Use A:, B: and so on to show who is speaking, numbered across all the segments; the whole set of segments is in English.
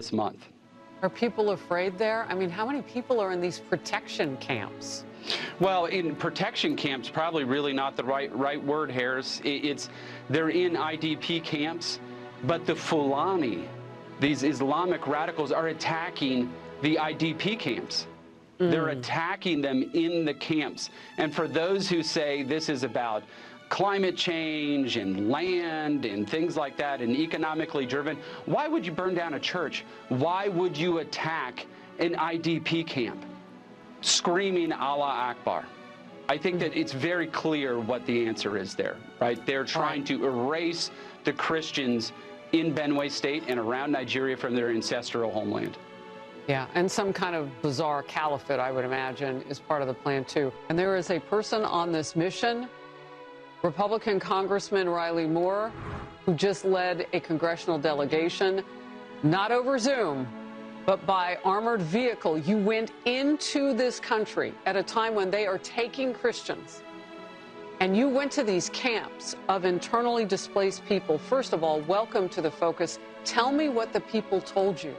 A: this month.
B: Are people afraid there? I mean, how many people are in these protection camps?
A: Well, in protection camps, probably really not the right word, Harris. They're in IDP camps, but the Fulani, these Islamic radicals, are attacking the IDP camps. They're attacking them in the camps. And for those who say this is about climate change and land and things like that and economically driven, why would you burn down a church? Why would you attack an IDP camp? Screaming Allahu Akbar. I think that it's very clear what the answer is there, right? They're trying to erase the Christians in Benue State and around Nigeria from their ancestral homeland.
B: Yeah, and some kind of bizarre caliphate, I would imagine, is part of the plan, too. And there is a person on this mission, Republican Congressman Riley Moore, who just led a congressional delegation, not over Zoom, but by armored vehicle. You went into this country at a time when they are taking Christians, and you went to these camps of internally displaced people. First of all, welcome to The Focus. Tell me what the people told you.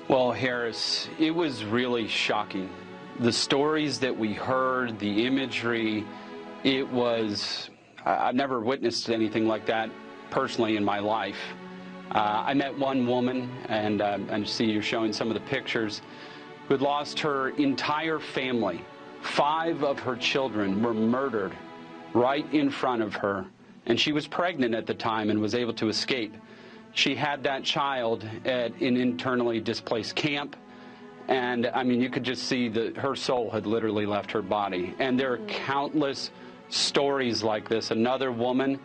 A: Well, Harris, it was really shocking. The stories that we heard, the imagery, it was, I've never witnessed anything like that personally in my life. I met one woman, and I see you're showing some of the pictures, who had lost her entire family. 5 of her children were murdered right in front of her, and she was pregnant at the time and was able to escape. She had that child at an internally displaced camp, and I mean, you could just see that her soul had literally left her body. And there are countless stories like this. Another woman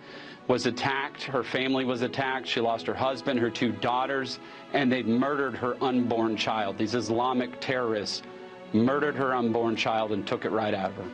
A: was attacked, her family was attacked, she lost her husband, her 2 daughters, and they murdered her unborn child. These Islamic terrorists murdered her unborn child and took it right out of her.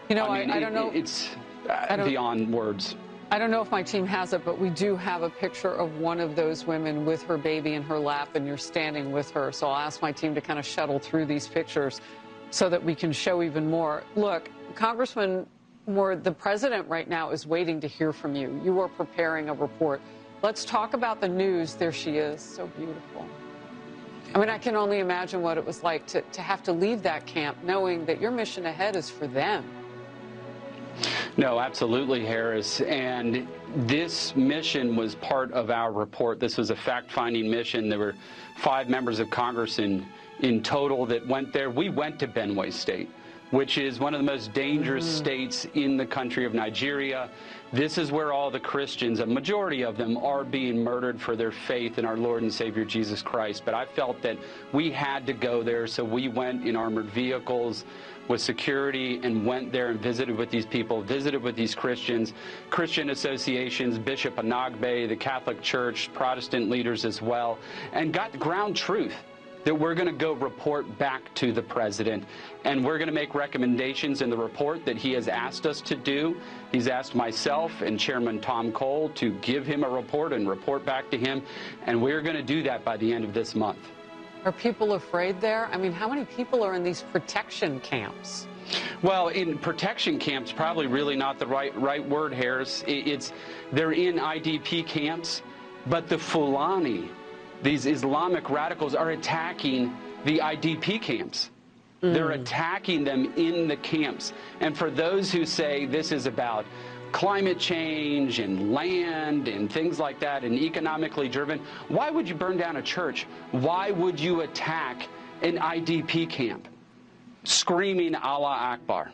B: You know, I don't know.
A: It's beyond words.
B: I don't know if my team has it, but we do have a picture of one of those women with her baby in her lap, and you're standing with her. So I'll ask my team to kind of shuttle through these pictures so that we can show even more. Look, Congressman Moore, the president right now is waiting to hear from you. You are preparing a report. Let's talk about the news. There she is, so beautiful. I mean, I can only imagine what it was like to have to leave that camp knowing that your mission ahead is for them.
A: No, absolutely, Harris. And this mission was part of our report. This was a fact-finding mission. There were 5 members of Congress in total that went there. We went to Benue State, which is one of the most dangerous states in the country of Nigeria. This is where all the Christians, a majority of them, are being murdered for their faith in our Lord and Savior Jesus Christ. But I felt that we had to go there, so we went in armored vehicles with security and went there and visited with these people, visited with these Christians, Christian associations, Bishop Anagbe, the Catholic Church, Protestant leaders as well, and got ground truth that we're going to go report back to the president, and we're going to make recommendations in the report that he has asked us to do. He's asked myself and Chairman Tom Cole to give him a report and report back to him, and we're going to do that by the end of this month.
B: Are people afraid there? I mean, how many people are in these protection camps?
A: Well, in protection camps, probably really not the right word, Harris. They're in IDP camps, but the Fulani, these Islamic radicals, are attacking the IDP camps. They're attacking them in the camps. And for those who say this is about climate change and land and things like that and economically driven, why would you burn down a church? Why would you attack an IDP camp? Screaming Allahu Akbar.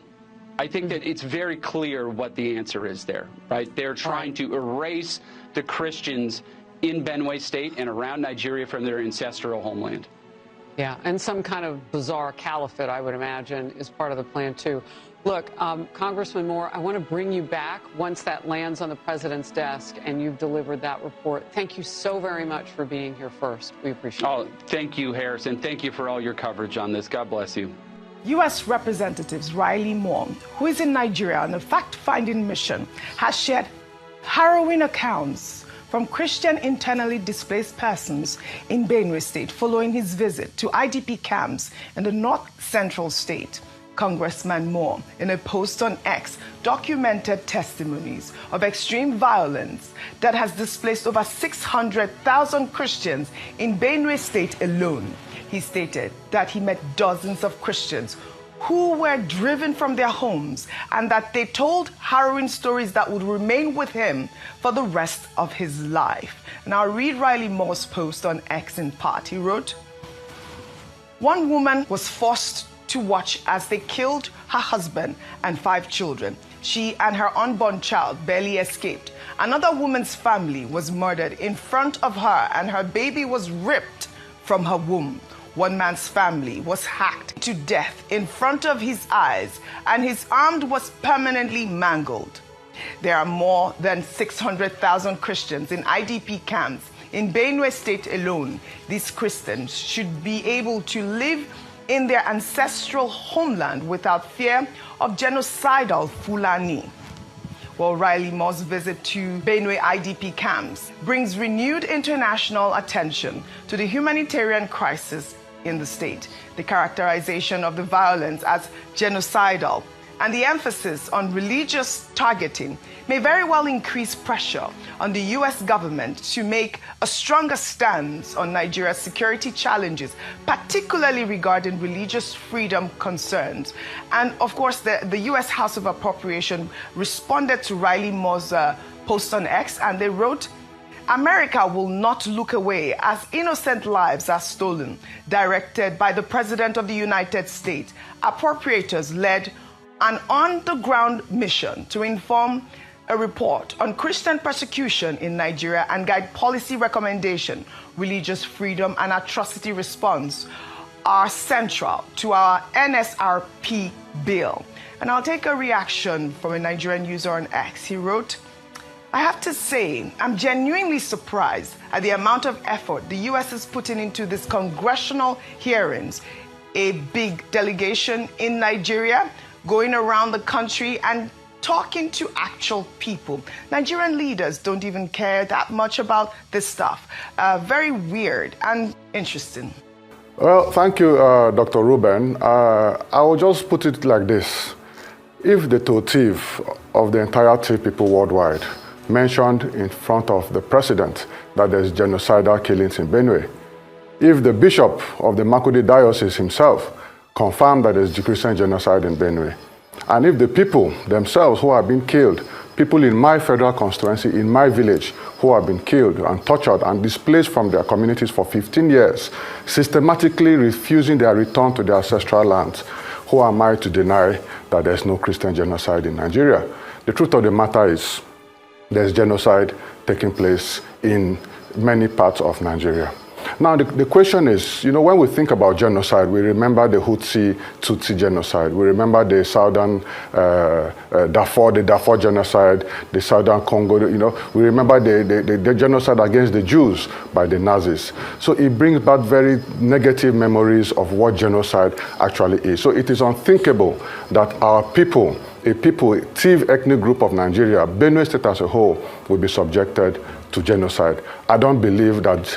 A: I think that it's very clear what the answer is there, right? They're trying to erase the Christians in Benue State and around Nigeria from their ancestral homeland.
B: Yeah, and some kind of bizarre caliphate, I would imagine, is part of the plan, too. Look, Congressman Moore, I want to bring you back once that lands on the president's desk and you've delivered that report. Thank you so very much for being here first. We appreciate it.
A: Oh, thank you, Harris, and thank you for all your coverage on this. God bless you.
C: U.S. Representative Riley Moore, who is in Nigeria on a fact-finding mission, has shared harrowing accounts from Christian internally displaced persons in Benue State following his visit to IDP camps in the north-central state. Congressman Moore, in a post on X, documented testimonies of extreme violence that has displaced over 600,000 Christians in Benue State alone. He stated that he met dozens of Christians who were driven from their homes and that they told harrowing stories that would remain with him for the rest of his life. And I'll read Riley Moore's post on X in part. He wrote, "One woman was forced to watch as they killed her husband and 5 children. She and her unborn child barely escaped. Another woman's family was murdered in front of her and her baby was ripped from her womb. One man's family was hacked to death in front of his eyes and his arm was permanently mangled. There are more than 600,000 Christians in IDP camps in Benue State alone. These Christians should be able to live in their ancestral homeland without fear of genocidal Fulani." Well, Riley Moore's visit to Benue IDP camps brings renewed international attention to the humanitarian crisis in the state, the characterization of the violence as genocidal, and the emphasis on religious targeting may very well increase pressure on the US government to make a stronger stance on Nigeria's security challenges, particularly regarding religious freedom concerns. And of course, the US House of Appropriation responded to Riley Moore's post on X, and they wrote, "America will not look away as innocent lives are stolen." Directed by the President of the United States, appropriators led an on-the-ground mission to inform a report on Christian persecution in Nigeria and guide policy recommendation. Religious freedom and atrocity response are central to our NSRP bill. And I'll take a reaction from a Nigerian user on X. He wrote, "I have to say, I'm genuinely surprised at the amount of effort the US is putting into these congressional hearings. A big delegation in Nigeria going around the country and talking to actual people. Nigerian leaders don't even care that much about this stuff." Very weird and interesting.
D: Well, thank you, Dr. Ruben. I will just put it like this. If the totif of the entirety people worldwide mentioned in front of the president that there's genocidal killings in Benue, if the bishop of the Makudi diocese himself confirmed that there's Christian genocide in Benue, and if the people themselves who have been killed, people in my federal constituency, in my village, who have been killed and tortured and displaced from their communities for 15 years, systematically refusing their return to their ancestral lands, who am I to deny that there's no Christian genocide in Nigeria? The truth of the matter is there's genocide taking place in many parts of Nigeria. Now, the question is, when we think about genocide, we remember the Tutsi genocide. We remember the southern Darfur genocide, the southern Congo, we remember the genocide against the Jews by the Nazis. So it brings back very negative memories of what genocide actually is. So it is unthinkable that our people, a Tiv ethnic group of Nigeria, Benue State as a whole, will be subjected to genocide. I don't believe that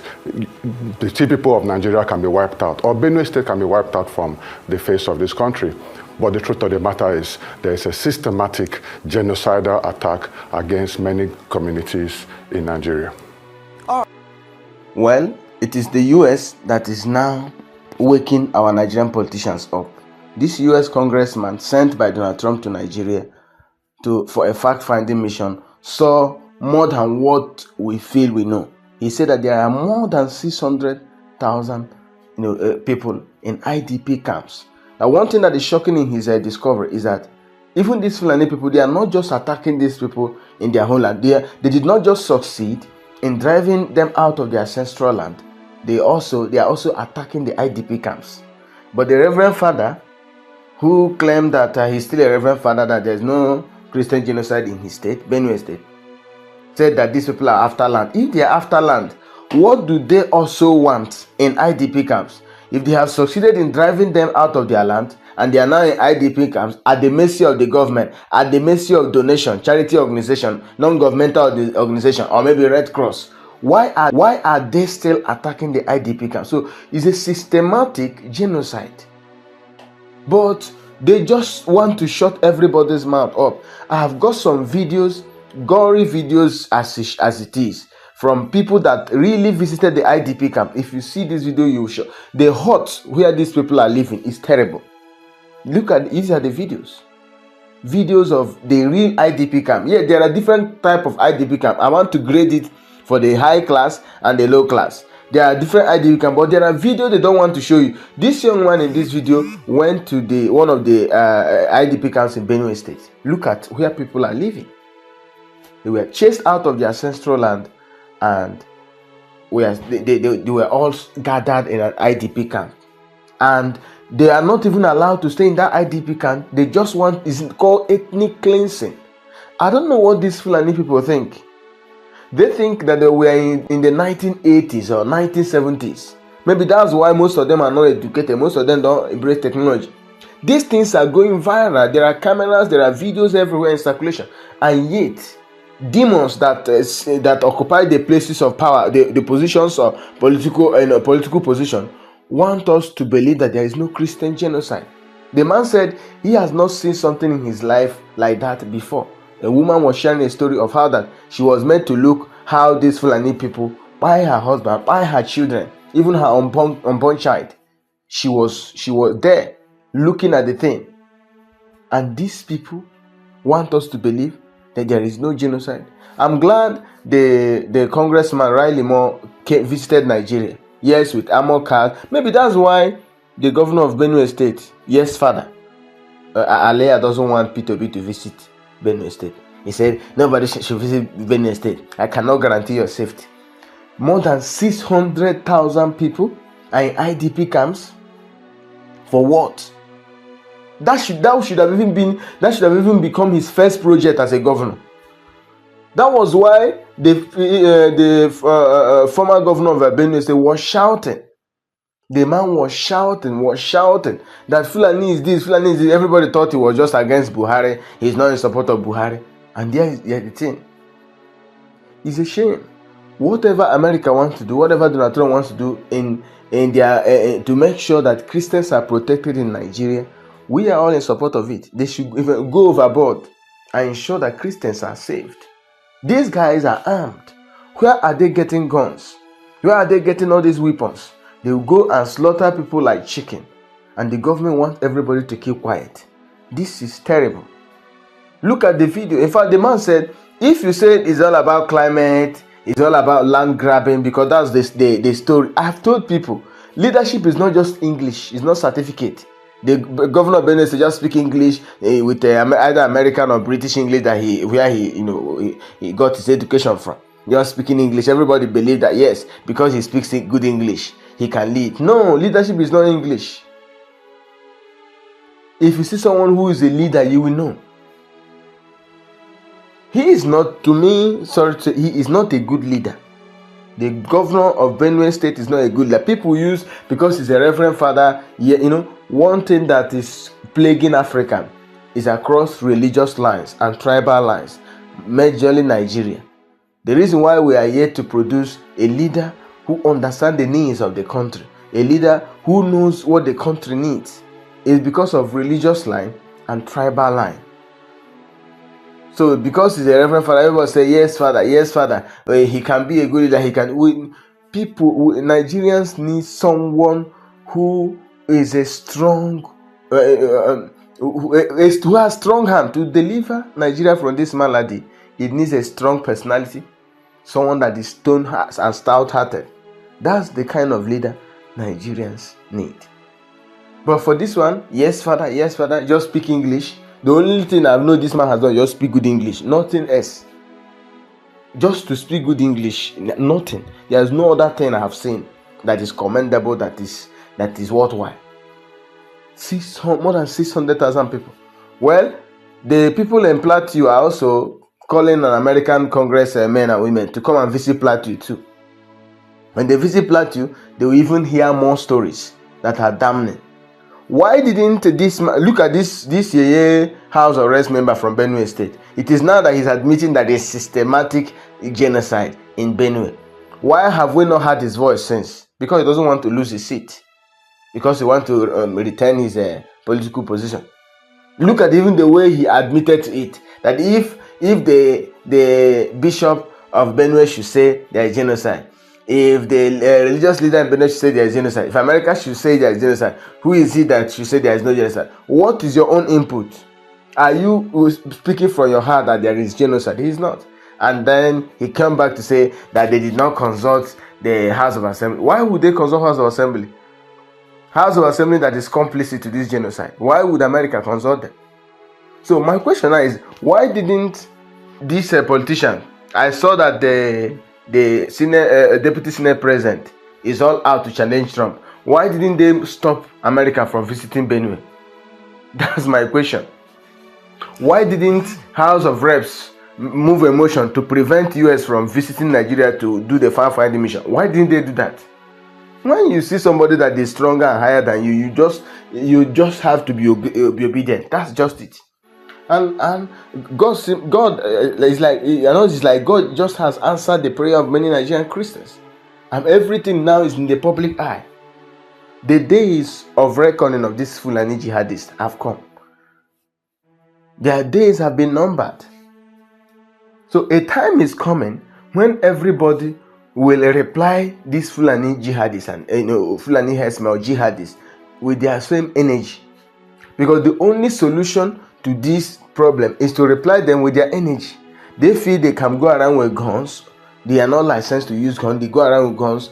D: the Tiv people of Nigeria can be wiped out, or Benue State can be wiped out from the face of this country. But the truth of the matter is there is a systematic genocidal attack against many communities in Nigeria.
E: Well, it is the US that is now waking our Nigerian politicians up. This US congressman sent by Donald Trump to Nigeria for a fact-finding mission saw more than what we feel we know. He said that there are more than 600,000 people in IDP camps. Now, one thing that is shocking in his discovery is that even these Fulani people, they are not just attacking these people in their homeland. They did not just succeed in driving them out of their ancestral land. They are also attacking the IDP camps. But the Reverend Father, who claimed that he's still a Reverend Father, that there's no Christian genocide in his state, Benue State, said that these people are after land. If they are after land, what do they also want in IDP camps? If they have succeeded in driving them out of their land and they are now in IDP camps at the mercy of the government, at the mercy of donation, charity organization, non-governmental organization, or maybe Red Cross, why are they still attacking the IDP camps? So it's a systematic genocide. But They just want to shut everybody's mouth up. I have got some videos, gory videos as it is, from people that really visited the IDP camp. If you see this video, you will show the hut where these people are living is terrible. Look at, these are the videos of the real IDP camp. Yeah, there are different type of IDP camp. I want to grade it for the high class and the low class. There are different IDP camp, but there are videos they don't want to show you. This young man in this video went to one of the IDP camps in Benue State. Look at where people are living. They were chased out of their ancestral land, and they were all gathered in an IDP camp. And they are not even allowed to stay in that IDP camp. They just want, it's called ethnic cleansing. I don't know what these Fulani people think. They think that they were in the 1980s or 1970s. Maybe that's why most of them are not educated. Most of them don't embrace technology. These things are going viral. There are cameras, there are videos everywhere in circulation. And yet, demons that occupy the places of power, the positions of political position, want us to believe that there is no Christian genocide. The man said he has not seen something in his life like that before. A woman was sharing a story of how that she was meant to look how these Fulani people buy her husband, buy her children, even her unborn child. She was there looking at the thing. And these people want us to believe that there is no genocide. I'm glad the Congressman Riley Moore visited Nigeria. Yes, with armor cars. Maybe that's why the governor of Benue State, yes, father, Alea doesn't want P2B to visit Benue State. He said nobody should visit Benue State. I cannot guarantee your safety. More than 600,000 people are in IDP camps. For what? That should have even become his first project as a governor. That was why the former governor of Benue State was shouting. The man was shouting that Fulani is this, Fulani is this. Everybody thought he was just against Buhari. He's not in support of Buhari. And there is the thing. It's a shame. Whatever America wants to do, whatever Donald Trump wants to do in their to make sure that Christians are protected in Nigeria, we are all in support of it. They should even go overboard and ensure that Christians are saved. These guys are armed. Where are they getting guns? Where are they getting all these weapons? They will go and slaughter people like chicken. And the government wants everybody to keep quiet. This is terrible. Look at the video. In fact, the man said, if you say it's all about climate, it's all about land grabbing, because that's the story. I've told people, leadership is not just English. It's not certificate. The governor of Benue just speak English with either American or British English where he got his education from. Just speaking English, everybody believe that yes, because he speaks good English, he can lead. No, leadership is not English. If you see someone who is a leader, you will know. He is not, to me, he is not a good leader. The governor of Benue State is not a good leader. People use, because he's a reverend father, one thing that is plaguing Africa is across religious lines and tribal lines, majorly Nigeria. The reason why we are yet to produce a leader who understands the needs of the country, a leader who knows what the country needs, is because of religious line and tribal line. So because he's a reverend father, everybody say, yes, father, yes, father. He can be a good leader. He can. Nigerians need someone who is a strong, who has strong hand to deliver Nigeria from this malady. It needs a strong personality, someone that is stone-hearted and stout-hearted. That's the kind of leader Nigerians need. But for this one, yes, father, just speak English. The only thing I've known this man has done is just speak good English. Nothing else. Just to speak good English. Nothing. There's no other thing I have seen that is commendable, that is worthwhile. More than 600,000 people. Well, the people in Plateau are also calling on American congressmen and women to come and visit Plateau too. When they visit Plateau, they will even hear more stories that are damning. Why didn't this man look at this House Arrest member from Benue State? It is now that he's admitting that there's systematic genocide in Benue. Why have we not heard his voice since? Because he doesn't want to lose his seat. Because he wants to retain his political position. Look at even the way he admitted to it, that if the bishop of Benue should say there is genocide, if the religious leader in Benue should say there is genocide, if America should say there is genocide, who is it that should say there is no genocide? What is your own input? Are you speaking from your heart that there is genocide? He is not. And then he came back to say that they did not consult the House of Assembly. Why would they consult House of Assembly? House of Assembly that is complicit to this genocide. Why would America consult them? So my question now is, why didn't this politician? I saw that the Senate, Deputy Senate President is all out to challenge Trump. Why didn't they stop America from visiting Benue? That's my question. Why didn't House of Reps move a motion to prevent US from visiting Nigeria to do the fact-finding mission? Why didn't they do that? When you see somebody that is stronger and higher than you, you just have to be obedient. That's just it. And God is like, it's like God just has answered the prayer of many Nigerian Christians, and everything now is in the public eye. The days of reckoning of these Fulani jihadists have come. Their days have been numbered. So a time is coming when everybody will reply these Fulani jihadists and Fulani herdsmen or jihadists with their same energy, because the only solution to this problem is to reply them with their energy. They feel they can go around with guns. They are not licensed to use guns. They go around with guns,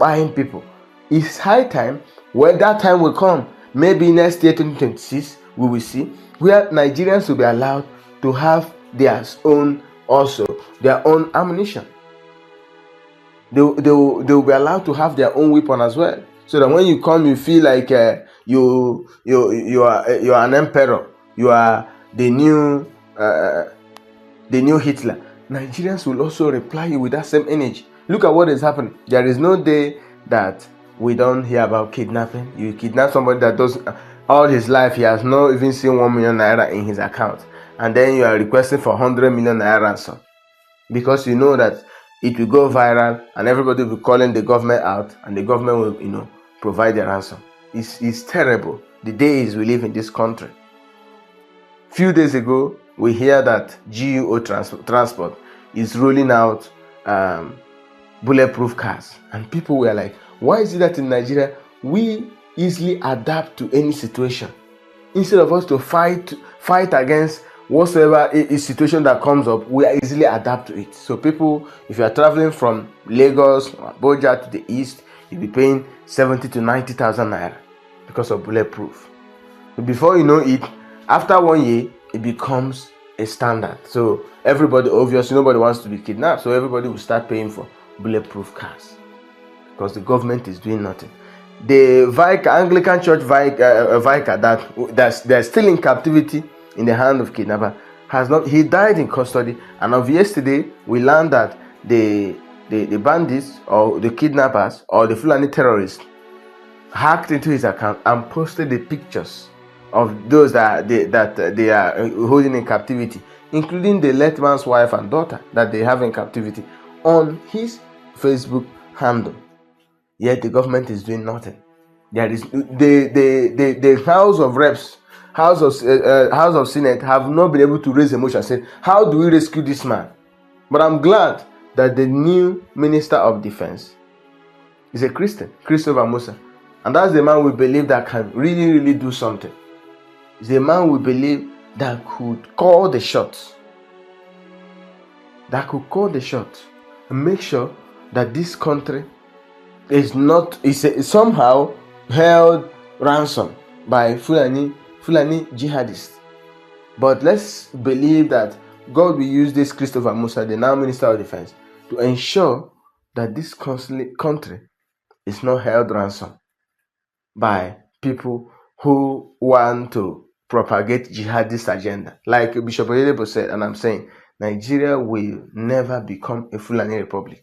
E: buying people. It's high time. When that time will come, maybe next year 2026, we will see where Nigerians will be allowed to have their own ammunition. They will be allowed to have their own weapon as well, so that when you come, you feel like you are an emperor. You are the new Hitler. Nigerians will also reply you with that same energy. Look at what is happening. There is no day that we don't hear about kidnapping. You kidnap somebody that does all his life, he has not even seen 1 million naira in his account, and then you are requesting for 100 million naira ransom, because you know that it will go viral and everybody will be calling the government out, and the government will provide the ransom. It's terrible, the days we live in this country. Few days ago, we hear that GUO transport is rolling out bulletproof cars, and people were like, why is it that in Nigeria we easily adapt to any situation, instead of us to fight against whatsoever is situation that comes up? We easily adapt to it. So people, if you are traveling from Lagos or Abuja to the east, you'll be paying 70 to 90,000 naira because of bulletproof. So before you know it, after 1 year, it becomes a standard. So everybody, obviously nobody wants to be kidnapped, so everybody will start paying for bulletproof cars because the government is doing nothing. The Anglican Church vicar that's still in captivity in the hand of kidnapper he died in custody, and of yesterday we learned that the bandits or the kidnappers or the Fulani terrorists hacked into his account and posted the pictures of those that they are holding in captivity, including the late man's wife and daughter that they have in captivity, on his Facebook handle. Yet the government is doing nothing. There is the House of Reps, House of Senate have not been able to raise a motion saying, how do we rescue this man? But I'm glad that the new Minister of Defense is a Christian, Christopher Musa, and that's the man we believe that can really do something. He's the man we believe that could call the shots. And make sure that this country is somehow held ransom by Fulani jihadists. But let's believe that God will use this Christopher Musa, the now Minister of Defense, to ensure that this country is not held ransom by people who want to propagate jihadist agenda. Like Bishop Oyedebo said, and I'm saying, Nigeria will never become a Fulani republic.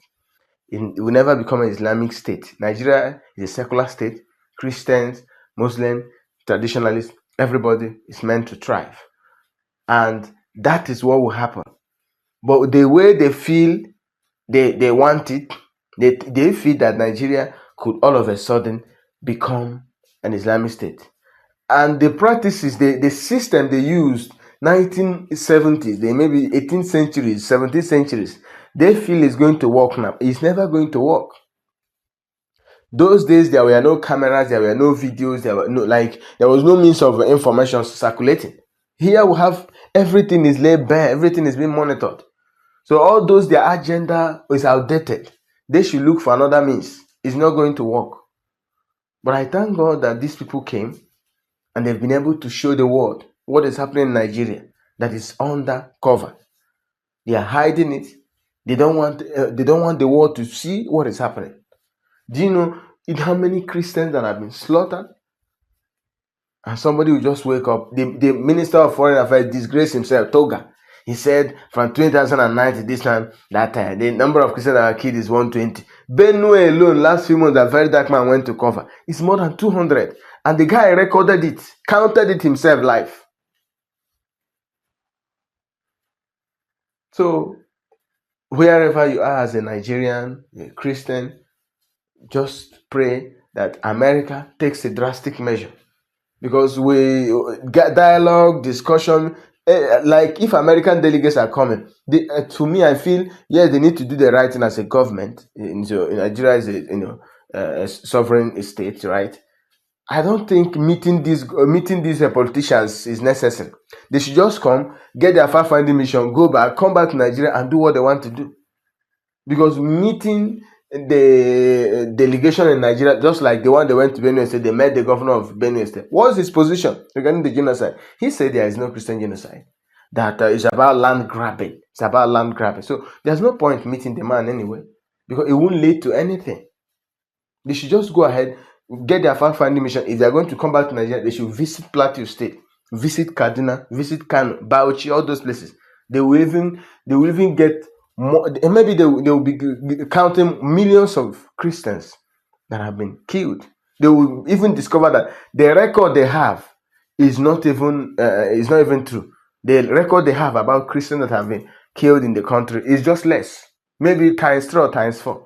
E: It will never become an Islamic state. Nigeria is a secular state. Christians, Muslims, traditionalists, everybody is meant to thrive. And that is what will happen. But the way they feel they want it, they feel that Nigeria could all of a sudden become an Islamic state. And the practices, the system they used 1970s, they maybe 18th centuries, 17th centuries, they feel it's going to work now. It's never going to work. Those days there were no cameras, there were no videos, there was no means of information circulating. Here we have everything is laid bare, everything is being monitored. So all those, their agenda is outdated. They should look for another means. It's not going to work. But I thank God that these people came and they've been able to show the world what is happening in Nigeria that is under cover. They are hiding it. They don't want the world to see what is happening. Do you know how many Christians that have been slaughtered? And somebody will just wake up. The Minister of Foreign Affairs disgraced himself, Toga. He said from 2009 to this time, that the number of Christians that are killed is 120. Benue alone, last few months, that very dark man went to cover. It's more than 200. And the guy recorded it, counted it himself live. So, wherever you are as a Nigerian, a Christian, just pray that America takes a drastic measure. Because we get dialogue, discussion, like if American delegates are coming, to me, I feel, yes, they need to do the right thing as a government. Nigeria is a sovereign state, right? I don't think meeting these politicians is necessary. They should just come, get their fact-finding mission, go back, come back to Nigeria and do what they want to do. Because meeting the delegation in Nigeria, just like the one they went to Benue State, they met the governor of Benue State. What's his position regarding the genocide? He said there is no Christian genocide. That it's about land grabbing. It's about land grabbing. So there's no point meeting the man anyway, because it won't lead to anything. They should just go ahead, get their fact-finding mission. If they're going to come back to Nigeria, they should visit Plateau State, visit Kaduna, visit Kano, Bauchi, all those places. They will even get more, maybe they will be counting millions of Christians that have been killed. They will even discover that the record they have is not even true. The record they have about Christians that have been killed in the country is just less, maybe times 3 or times 4.